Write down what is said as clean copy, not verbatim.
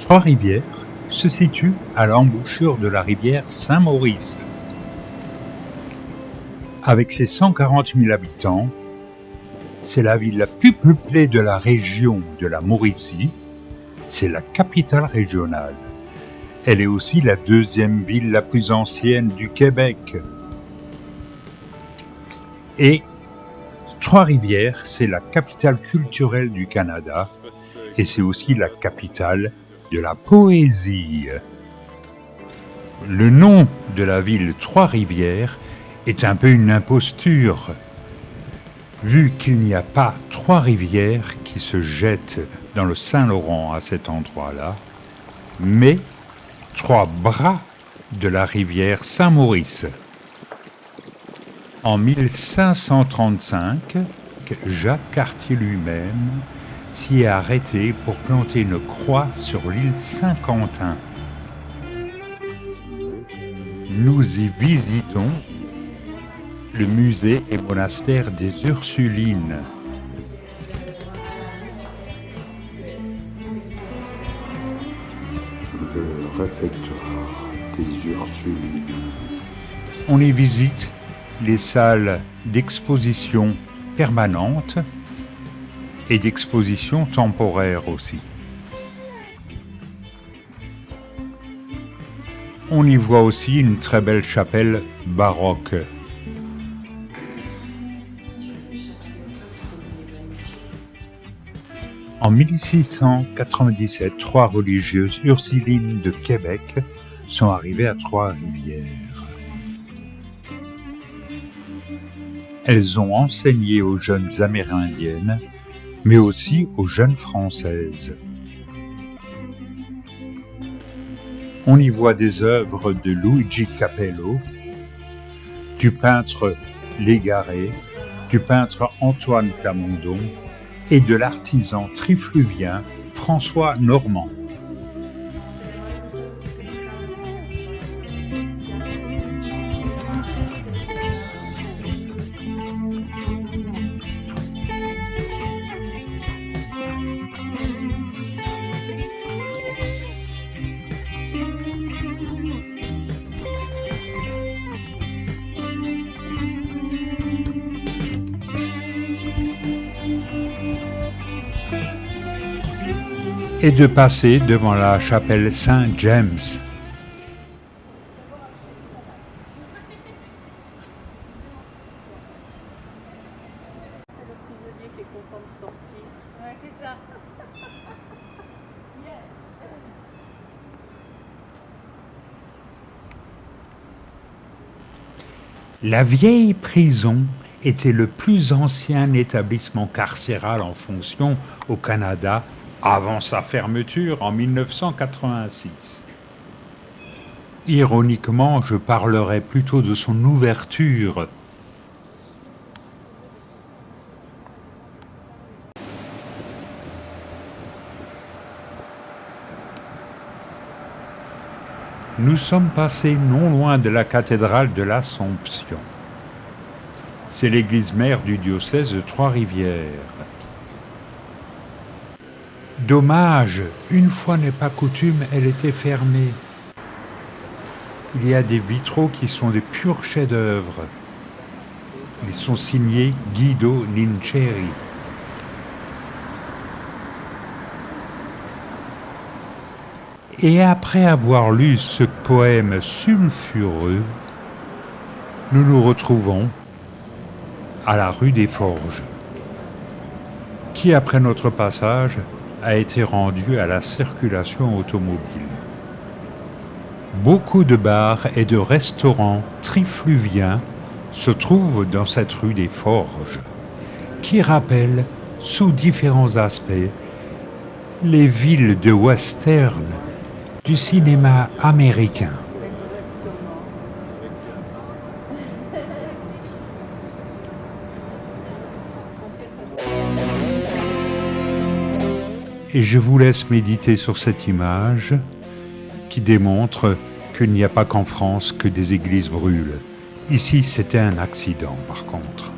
Trois-Rivières se situe à l'embouchure de la rivière Saint-Maurice. Avec ses 140 000 habitants, c'est la ville la plus peuplée de la région de la Mauricie. C'est la capitale régionale. Elle est aussi la deuxième ville la plus ancienne du Québec. Et Trois-Rivières, c'est la capitale culturelle du Canada et c'est aussi la capitale de la poésie. Le nom de la ville Trois-Rivières est un peu une imposture, vu qu'il n'y a pas trois rivières qui se jettent dans le Saint-Laurent à cet endroit-là, mais trois bras de la rivière Saint-Maurice. En 1535, Jacques Cartier lui-même s'y est arrêté pour planter une croix sur l'île Saint-Quentin. Nous y visitons le musée et monastère des Ursulines. Le réfectoire des Ursulines. On y visite les salles d'exposition permanentes et d'exposition temporaire aussi. On y voit aussi une très belle chapelle baroque. En 1697, trois religieuses ursulines de Québec sont arrivées à Trois-Rivières. Elles ont enseigné aux jeunes Amérindiennes, mais aussi aux jeunes Françaises. On y voit des œuvres de Luigi Capello, du peintre Légaré, du peintre Antoine Plamondon et de l'artisan trifluvien François Normand. Et de passer devant la chapelle Saint-James. Le prisonnier qui est content de sortir. Ouais, c'est ça. La vieille prison était le plus ancien établissement carcéral en fonction au Canada avant sa fermeture en 1986. Ironiquement, je parlerai plutôt de son ouverture. Nous sommes passés non loin de la cathédrale de l'Assomption. C'est l'église mère du diocèse de Trois-Rivières. Dommage, une fois n'est pas coutume, elle était fermée. Il y a des vitraux qui sont des purs chefs-d'œuvre. Ils sont signés Guido Ninceri. Et après avoir lu ce poème sulfureux, nous nous retrouvons à la rue des Forges, qui après notre passage a été rendu à la circulation automobile. Beaucoup de bars et de restaurants trifluviens se trouvent dans cette rue des Forges, qui rappelle, sous différents aspects, les villes de western du cinéma américain. Et je vous laisse méditer sur cette image qui démontre qu'il n'y a pas qu'en France que des églises brûlent. Ici, c'était un accident, par contre.